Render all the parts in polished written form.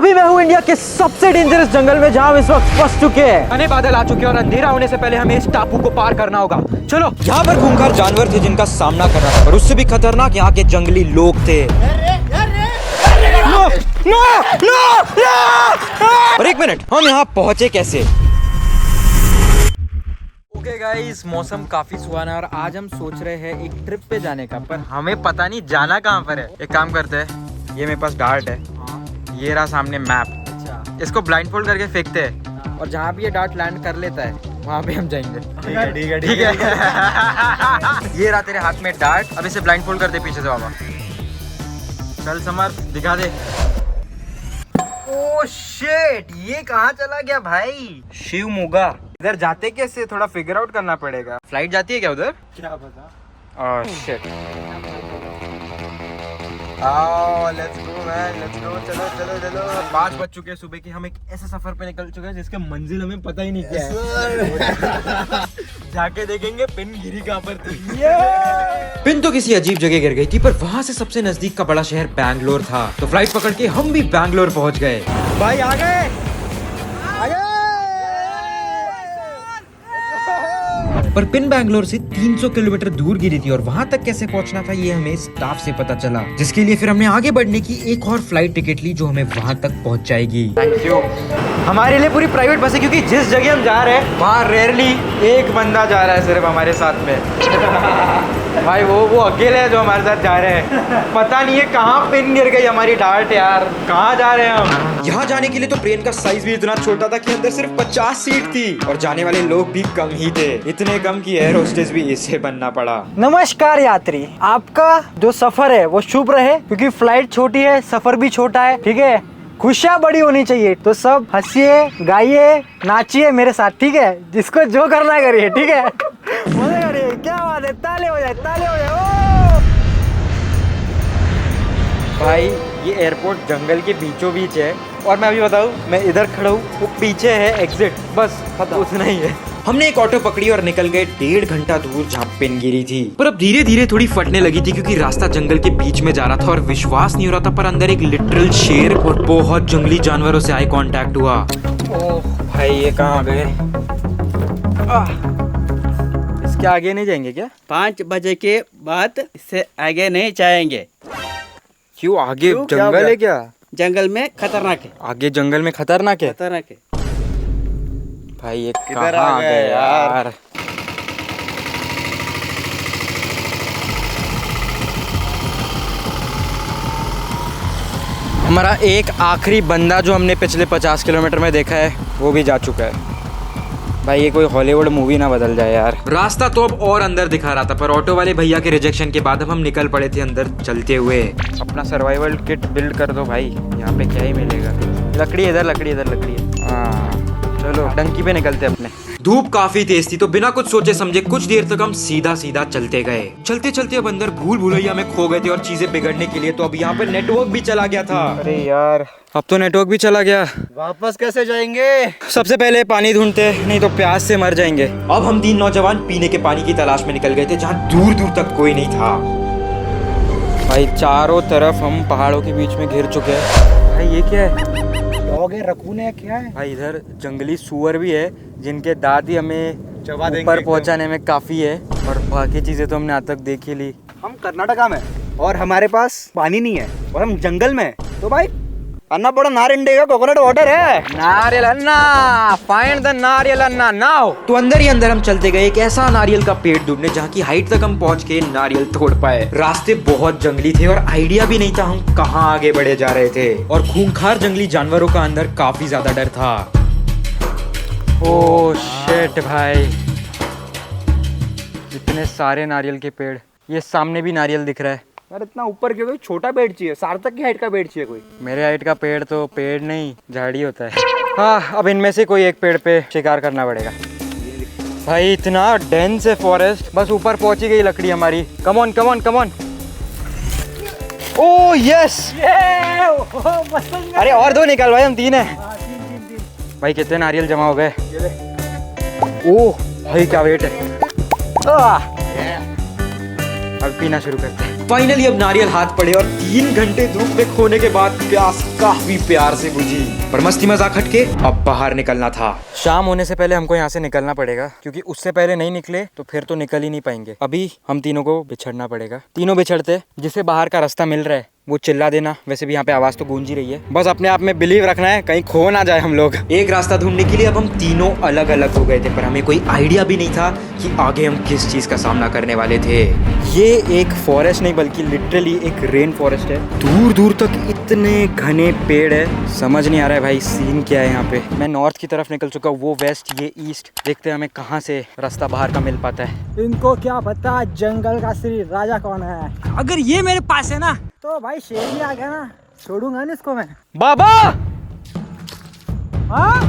अभी मैं हूँ इंडिया के सबसे डेंजरस जंगल में, जहाँ हम इस वक्त फंस चुके हैं। घने बादल आ चुके हैं और अंधेरा होने से पहले हमें इस टापू को पार करना होगा। चलो। यहाँ पर खूंखार जानवर थे जिनका सामना करना था, और उससे भी खतरनाक यहाँ के जंगली लोग थे। No, no, no, no! और एक मिनट, हम यहाँ पहुँचे कैसे? ओके गाइस, मौसम काफी सुहाना और आज हम सोच रहे हैं एक ट्रिप पे जाने का, पर हमें पता नहीं जाना कहाँ पर है। एक काम करते हैं, ये मेरे पास डार्ट है, ये रहा सामने मैप। अच्छा, इसको ब्लाइंड फोल्ड करके फेंकते हैं और जहाँ भी ये डार्ट लैंड कर लेता है वहाँ पे हम जाएंगे। ठीक है ठीक है ठीक है। ये रहा तेरे हाथ में डार्ट, अब इसे ब्लाइंड फोल्ड कर दे पीछे से बाबा। चल समर, दिखा दे। ओह शिट, ये कहाँ चला गया भाई? शिव मुगा। इधर जाते कैसे, थोड़ा फिगर आउट करना पड़ेगा। फ्लाइट जाती है क्या उधर? क्या पता। Oh shit. आओ let's go man, let's go. चलो चलो चलो। 5 बज चुके हैं सुबह के, हम एक ऐसे सफर पे निकल चुके हैं जिसके मंजिल हमें पता ही नहीं क्या है। जाके देखेंगे पिन गिरी कहाँ पर थी। पिन तो किसी अजीब जगह गिर गई थी, पर वहाँ से सबसे नजदीक का बड़ा शहर बैंगलोर था, तो फ्लाइट पकड़ के हम भी बैंगलोर पहुँच गए। भाई आ गए। पर पिन बैंगलोर से 300 किलोमीटर दूर गिरी थी, और वहां तक कैसे पहुंचना था ये हमें स्टाफ से पता चला, जिसके लिए फिर हमने आगे बढ़ने की एक और फ्लाइट टिकट ली जो हमें वहां तक पहुंच जाएगी। Thank you. हमारे लिए पूरी प्राइवेट बस है, क्योंकि जिस जगह हम जा रहे हैं वहाँ रेयरली एक बंदा जा रहा है सिर्फ हमारे साथ में। भाई वो अकेले है जो हमारे साथ जा रहे हैं। पता नहीं है कहाँ पिन गिर गई हमारी डार्ट यार, कहाँ जा रहे हैं हम? यहाँ जाने के लिए तो प्लेन का साइज भी इतना छोटा था कि अंदर सिर्फ 50 सीट थी, और जाने वाले लोग भी कम ही थे। इतने कम की एयर होस्टेस भी इसे बनना पड़ा। नमस्कार यात्री, आपका जो सफर है वो शुभ रहे, क्योंकि फ्लाइट छोटी है, सफर भी छोटा है, ठीक है। खुशियाँ बड़ी होनी चाहिए, तो सब हंसिए, गाइए, नाचिए मेरे साथ, ठीक है। जिसको जो करना है करिए, ठीक है। मजे करिए, क्या बात है, ताले हो जाए, ताले हो जाए। भाई ये एयरपोर्ट जंगल के बीचों बीच है, और मैं अभी बताऊँ, मैं इधर खड़ा हूँ, वो पीछे है एग्जिट, बस उतना ही है। हमने एक ऑटो पकड़ी और निकल गए 1.5 घंटा दूर जहाँ पिन गिरी थी। पर अब धीरे धीरे थोड़ी फटने लगी थी, क्योंकि रास्ता जंगल के बीच में जा रहा था और विश्वास नहीं हो रहा था, पर अंदर एक लिटरल शेर और बहुत जंगली जानवरों से आई कांटेक्ट हुआ। ओह भाई, ये कहाँ आ गए? इसके आगे नहीं जाएंगे क्या? 5 बजे के बाद इससे आगे नहीं जाएंगे। क्यों? आगे जंगल है क्या? जंगल में खतरनाक है। आगे जंगल में खतरनाक है? खतरनाक है भाई ये किधर आ गए यार? हमारा एक आखिरी बंदा जो हमने पिछले 50 किलोमीटर में देखा है वो भी जा चुका है। भाई ये कोई हॉलीवुड मूवी ना बदल जाए यार। रास्ता तो अब और अंदर दिखा रहा था, पर ऑटो वाले भैया के रिजेक्शन के बाद अब हम निकल पड़े थे अंदर चलते हुए। अपना सर्वाइवल किट बिल्ड कर दो भाई, यहाँ पे क्या ही मिलेगा। लकड़ी इधर, लकड़ी इधर, लकड़ी है। हाँ चलो टंकी पे निकलते अपने। धूप काफी तेज थी, तो बिना कुछ सोचे समझे कुछ देर तक हम सीधा सीधा चलते गए। चलते चलते अब अंदर भूल भुलैया में खो गए थे, और चीजें बिगड़ने के लिए तो अब यहाँ पर नेटवर्क भी चला गया था। अरे यार, अब तो नेटवर्क भी चला गया। वापस कैसे जाएंगे? सबसे पहले पानी ढूंढते, नहीं तो प्यास से मर जाएंगे। अब हम 3 नौजवान पीने के पानी की तलाश में निकल गए थे, जहाँ दूर दूर तक कोई नहीं था। भाई चारों तरफ हम पहाड़ों के बीच में घिर चुके हैं। भाई ये क्या है? डॉग है, रकून है, क्या है? भाई इधर जंगली सुअर भी है, जिनके दांत ही हमें चबा देंगे ऊपर एकदम। पहुंचाने में काफी है, और बाकी चीजें तो हमने आज तक देख ही ली। हम कर्नाटका में और हमारे पास पानी नहीं है, और हम जंगल में, तो भाई अन्ना बड़ा नारिंडे का कोकोनट वाटर है। नारियल अन्ना, फाइंड द नारियल अन्ना नाउ। तो अंदर ही अंदर हम चलते गए एक ऐसा नारियल का पेड़ ढूंढने जहाँ की हाइट तक हम पहुँच के नारियल तोड़ पाए। रास्ते बहुत जंगली थे और आइडिया भी नहीं था हम कहाँ आगे बढ़े जा रहे थे, और खूंखार जंगली जानवरों का अंदर काफी ज्यादा डर था। ओह शिट भाई, इतने सारे नारियल के पेड़। ये सामने भी नारियल दिख रहा है। यार इतना ऊपर क्यों? कोई छोटा पेड़ चाहिए, सार्थक की हाइट का पेड़ चाहिए कोई। मेरे हाइट का पेड़ तो पेड़ नहीं, झाड़ी होता है। हाँ, अब इनमें से कोई एक पेड़ पे शिकार करना पड़ेगा। भाई इतना डेंस है फॉरेस्ट, बस ऊपर पहुंची गई लकड़ी हमारी। Come on come on come on. Oh yes, अरे और 2 निकाल भाई, हम 3 है। भाई कितने नारियल जमा हो गए? ओह भाई क्या वेट है। अब पीना शुरू करते हैं। फाइनली अब नारियल हाथ पड़े और 3 घंटे धूप में खोने के बाद प्यास काफी प्यार से बुझी। पर मस्ती मजाक हटके अब बाहर निकलना था। शाम होने से पहले हमको यहाँ से निकलना पड़ेगा, क्योंकि उससे पहले नहीं निकले तो फिर तो निकल ही नहीं पाएंगे। अभी हम तीनों को बिछड़ना पड़ेगा। तीनों बिछड़ते, जिसे बाहर का रास्ता मिल रहा है वो चिल्ला देना। वैसे भी यहाँ पे आवाज तो गूंज ही रही है, बस अपने आप में बिलीव रखना है, कहीं खो ना जाए हम लोग। एक रास्ता ढूंढने के लिए अब हम तीनों अलग अलग हो गए थे, पर हमें कोई आइडिया भी नहीं था कि आगे हम किस चीज का सामना करने वाले थे। ये एक फॉरेस्ट नहीं बल्कि लिटरली एक रेन फॉरेस्ट है। दूर दूर तक इतने घने पेड़ है, समझ नहीं आ रहा है भाई सीन क्या है यहाँ पे। मैं नॉर्थ की तरफ निकल चुका हूँ, वो वेस्ट, ये ईस्ट। देखते हैं हमें कहाँ से रास्ता बाहर का मिल पाता है। इनको क्या पता जंगल का श्री राजा कौन है। अगर ये मेरे पास है ना तो भाई शेर भी आ गया ना, छोड़ूंगा ना इसको मैं। बाबा, हाँ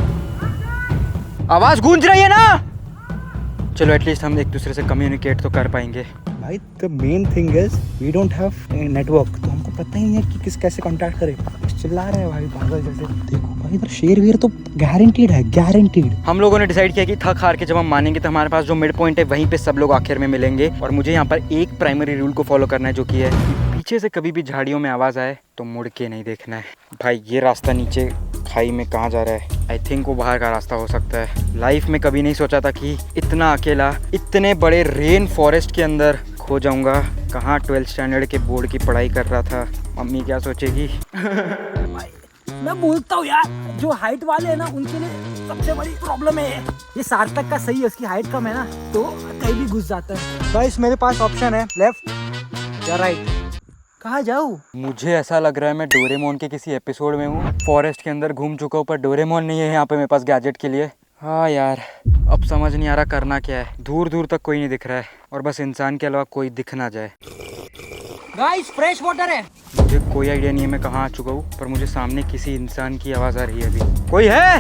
आवाज गूंज रही है ना? चलो एटलीस्ट हम एक दूसरे से कम्युनिकेट तो कर पाएंगे। भाई the main thing is we don't have network, तो हमको पता ही नहीं है कि किस कैसे कांटेक्ट करें। बस चिल्ला रहे हैं भाई पागल जैसे। देखो भाई इधर शेर वेर तो गारंटीड है, गारंटीड। हम लोगों ने डिसाइड किया कि थक हार के जब हम मानेंगे तो हमारे पास जो मिड पॉइंट है वहीं पे सब लोग आखिर में मिलेंगे। और मुझे यहाँ पर एक प्राइमरी रूल को फॉलो करना है, जो कि है पीछे से कभी भी झाड़ियों में आवाज आए तो मुड़ के नहीं देखना है। भाई ये रास्ता नीचे खाई में कहाँ जा रहा है? आई थिंक वो बाहर का रास्ता हो सकता है। लाइफ में कभी नहीं सोचा था कि इतना अकेला इतने बड़े रेन फॉरेस्ट के अंदर खो जाऊंगा। कहाँ 12th स्टैंडर्ड के बोर्ड की पढ़ाई कर रहा था, मम्मी क्या सोचेगी। मैं बोलता हूँ यार, जो हाइट वाले हैं ना उनके लिए सबसे बड़ी प्रॉब्लम है ये सार्थक का सही है, उसकी हाइट कम है ना तो कहीं भी घुस जाता है। गाइस मेरे पास ऑप्शन है लेफ्ट या राइट, कहाँ जाऊँ? मुझे ऐसा लग रहा है मैं डोरेमोन के किसी एपिसोड में हूँ। फॉरेस्ट के अंदर घूम चुका हूँ पर डोरेमोन नहीं है यहाँ पे मेरे पास गैजेट के लिए। हाँ यार, अब समझ नहीं आ रहा करना क्या है। दूर दूर तक कोई नहीं दिख रहा है और बस इंसान के अलावा कोई दिख ना जाए। गाइस फ्रेश वाटर है। मुझे कोई आइडिया नहीं है मैं कहाँ आ चुका हूँ, पर मुझे सामने किसी इंसान की आवाज़ आ रही है अभी। कोई है?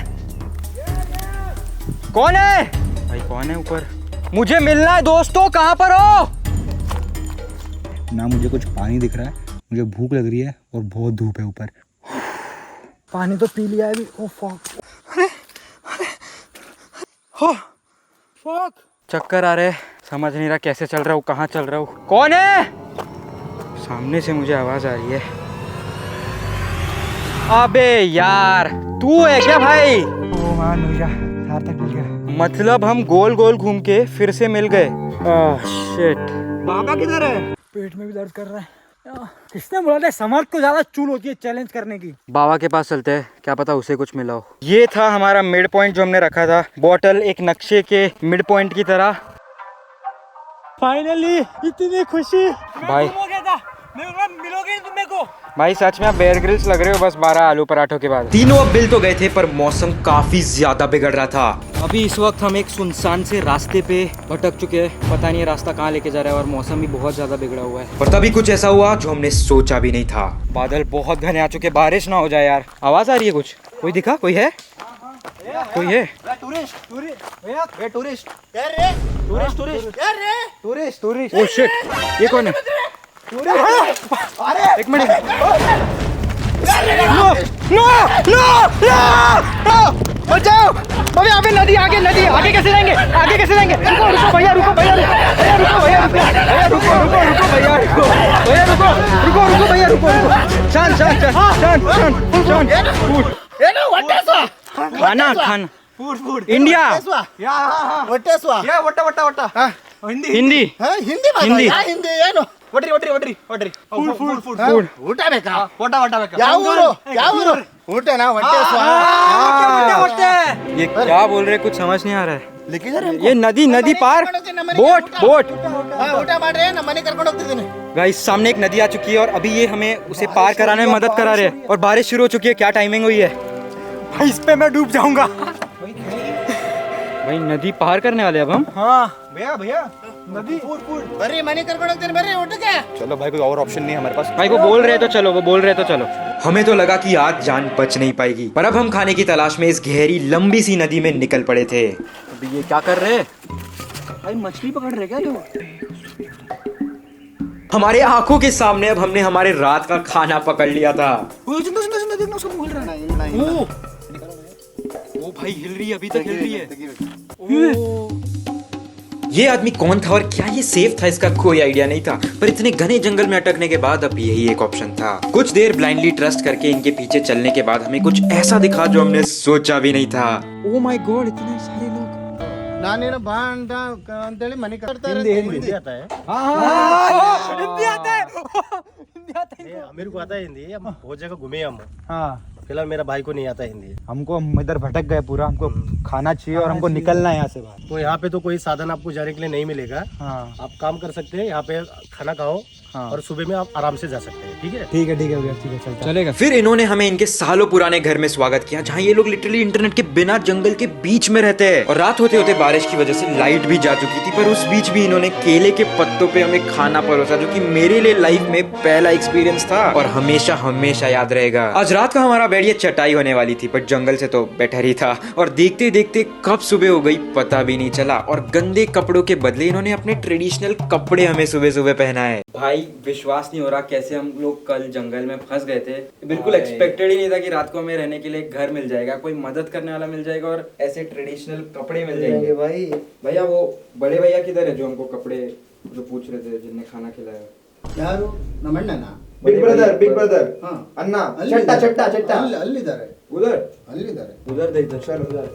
कौन है भाई? कौन है ऊपर? मुझे मिलना है दोस्तों, कहाँ पर हो? ना मुझे कुछ पानी दिख रहा है, मुझे भूख लग रही है और बहुत धूप है ऊपर। पानी तो पी लिया है अभी। Oh fuck, fuck. चक्कर आ रहे, समझ नहीं रहा कैसे चल रहा हूँ, कहाँ चल रहा हूँ। कौन है? सामने से मुझे आवाज आ रही है। अबे यार, तू है क्या भाई? ओ मान मिल गया, सार्थक मिल गया। मतलब हम गोल गोल घूम के फिर से मिल गए। शिट। बाबा किधर है? पेट में भी दर्द कर रहा है। किसने बोला था समर्थ को ज्यादा चूल होती है चैलेंज करने की? बाबा के पास चलते हैं, क्या पता उसे कुछ मिला हो। ये था हमारा मिड पॉइंट जो हमने रखा था, बॉटल एक नक्शे के मिड पॉइंट की तरह। फाइनली इतनी खुशी। भाई मिलोगे तुम मेरे को? भाई सच में आप बेयर ग्रिल्स लग रहे हो बस 12 आलू पराठों के बाद। तीनों अब मिल तो गए थे पर मौसम काफी ज्यादा बिगड़ रहा था। अभी इस वक्त हम एक सुनसान से रास्ते पे भटक चुके हैं, पता नहीं रास्ता कहाँ लेके जा रहा है और मौसम भी बहुत ज्यादा बिगड़ा हुआ है। पर तभी कुछ ऐसा हुआ जो हमने सोचा भी नहीं था। बादल बहुत घने आ चुके, बारिश ना हो जाए यार। आवाज आ रही है कुछ? कोई दिखा? कोई है? कोई है? टूरिस्ट। ओह शिट, ये कौन है? एक मिनट। बचाओ! अबे यहाँ पे नदी, आगे नदी, आगे कैसे जाएंगे? आगे कैसे जाएंगे? रुको रुको भैया, रुको भैया, रुको भैया, रुको भैया, रुको भैया, रुको। शांत शांत शांत शांत शांत। खाना खाना इंडिया हिंदी ಹಿಂದಿ ಹಿಂದಿ ಹಿಂದಿ ಏನು ಊಟ ಬೇಕಾ वटा ಯಾವ ಊರು ಊಟನಾ ಹೊಟ್ಟೆ ये क्या बोल रहे कुछ समझ नहीं आ रहा है। ಲಿಕ್ಕಿದಾರೆ ये नदी पार, बोट। ಊಟ ಮಾಡ್ರೆ ನಮ್ಮ ಮನೆ ಕರ್ಕೊಂಡು ಹೋಗ್ತಿದ್ದೀನಿ गाइस सामने एक नदी आ चुकी है और अभी ये हमें उसे पार कराने में मदद करा रहे हैं और बारिश शुरू हो चुकी है। क्या टाइमिंग हुई है भाई, इस पे मैं डूब जाऊंगा। भाई नदी पार करने वाले अब हम। हाँ भैया नदी। ಬರ್ರಿ ಮನೆ ಕರ್ಕೊಂಡು ಹೋಗ್ತೀನಿ ಬರ್ರಿ ಊಟಕ್ಕೆ चलो भाई, कोई और ऑप्शन नहीं है हमारे पास। भाई वो बोल रहे तो चलो। हमें तो लगा कि आज जान बच नहीं पाएगी, पर अब हम खाने की तलाश में इस गहरी लंबी सी नदी में निकल पड़े थे। अभी ये क्या कर रहे हैं? भाई मछली पकड़ रहे क्या तू? हमारे आंखों के सामने अब हमने हमारे रात का खाना पकड़ लिया था। सुन देखना उसको बोल रहा है। ओ भाई हिल रही है, अभी तक हिल रही है। ये आदमी कौन था और क्या ये सेफ था इसका कोई आइडिया नहीं था, पर इतने घने जंगल में अटकने के बाद अब यही एक ऑप्शन था। कुछ देर ब्लाइंडली ट्रस्ट करके इनके पीछे चलने के बाद हमें कुछ ऐसा दिखा जो हमने सोचा भी नहीं था। ओ माय गॉड, इतने सारे लोग। ನಾನೇನು ಬಾ ಅಂತೇಳಿ ಮನೆ ಕಟ್ತಾರೆ हिंदी आता है हिंदी आता है हिंदी आता है ये मेरे को आता है हिंदी। हम बहुत जगह घूमे हम। हाँ फिलहाल मेरा भाई को नहीं आता हिंदी। हमको हम इधर भटक गए पूरा, हमको खाना चाहिए और हमको निकलना है यहाँ से बाहर। तो यहाँ पे तो कोई साधन आपको जाने के लिए नहीं मिलेगा। हाँ आप काम कर सकते हैं, यहाँ पे खाना खाओ हाँ। और सुबह में आप आराम से जा सकते हैं। ठीक है ठीक है भैया, ठीक है चलता है। चलेगा। फिर इन्होंने हमें इनके सालों पुराने घर में स्वागत किया जहाँ ये लोग लिटरली इंटरनेट के बिना जंगल के बीच में रहते हैं। और रात होते होते बारिश की वजह से लाइट भी जा चुकी थी, पर उस बीच भी इन्होंने केले के पत्तों पे हमें खाना परोसा, जो कि मेरे लिए लाइफ में पहला एक्सपीरियंस था और हमेशा हमेशा याद रहेगा। आज रात का हमारा बेड ये चटाई होने वाली थी, पर जंगल से तो बेटर ही था। और देखते देखते कब सुबह हो गई पता भी नहीं चला, और गंदे कपड़ों के बदले इन्होंने अपने ट्रेडिशनल कपड़े हमें सुबह सुबह पहनाए। भाई विश्वास नहीं हो रहा कैसे हम लोग कल जंगल में फंस गए थे। बिल्कुल एक्सपेक्टेड ही नहीं था कि रात को हमें रहने के लिए घर मिल जाएगा, कोई मदद करने वाला मिल जाएगा और ऐसे ट्रेडिशनल कपड़े मिल जाएंगे। भाई भैया वो बड़े भैया किधर है जो हमको कपड़े जो पूछ रहे थे, जिनने खाना खिलाया? ಯಾರು ನಮ್ಮ ಅಣ್ಣನ बिग ब्रदर ಹಾ अन्ना ಚಟ್ಟ ಅಲ್ಲಿದ್ದಾರೆ उधर ಅಲ್ಲಿದ್ದಾರೆ उधर देखते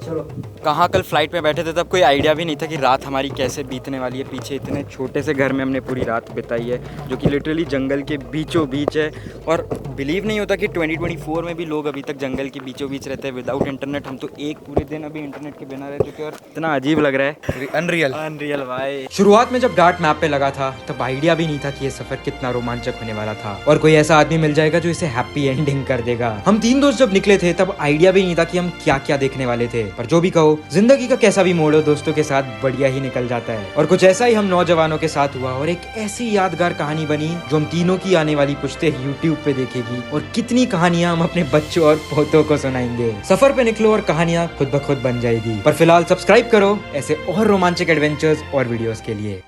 चलो। कहाँ कल फ्लाइट में बैठे थे तब कोई आइडिया भी नहीं था कि रात हमारी कैसे बीतने वाली है। पीछे इतने छोटे से घर में हमने पूरी रात बिताई है, जो कि लिटरली जंगल के बीचों बीच है। और बिलीव नहीं होता कि 2024 में भी लोग अभी तक जंगल के बीचों बीच रहते हैं विदाउट इंटरनेट। हम तो एक पूरे दिन अभी इंटरनेट के बिना रह चुके हैं और इतना अजीब लग रहा है, अनरियल भाई। शुरुआत में जब डार्ट मैप पे लगा था तब आइडिया भी नहीं था कि ये सफर कितना रोमांचक होने वाला था और कोई ऐसा आदमी मिल जाएगा जो इसे हैप्पी एंडिंग कर देगा। हम 3 दोस्त जब निकले थे तब आइडिया भी नहीं था कि हम क्या क्या देखने वाले थे, पर जो भी कहो जिंदगी का कैसा भी मोड़ हो दोस्तों के साथ बढ़िया ही निकल जाता है। और कुछ ऐसा ही हम नौजवानों के साथ हुआ और एक ऐसी यादगार कहानी बनी जो हम तीनों की आने वाली पुश्तें YouTube पे देखेगी और कितनी कहानियां हम अपने बच्चों और पोतों को सुनाएंगे। सफर पे निकलो और कहानियां खुद ब खुद बन जाएगी। पर फिलहाल सब्सक्राइब करो ऐसे और रोमांचक एडवेंचर्स और वीडियोस के लिए।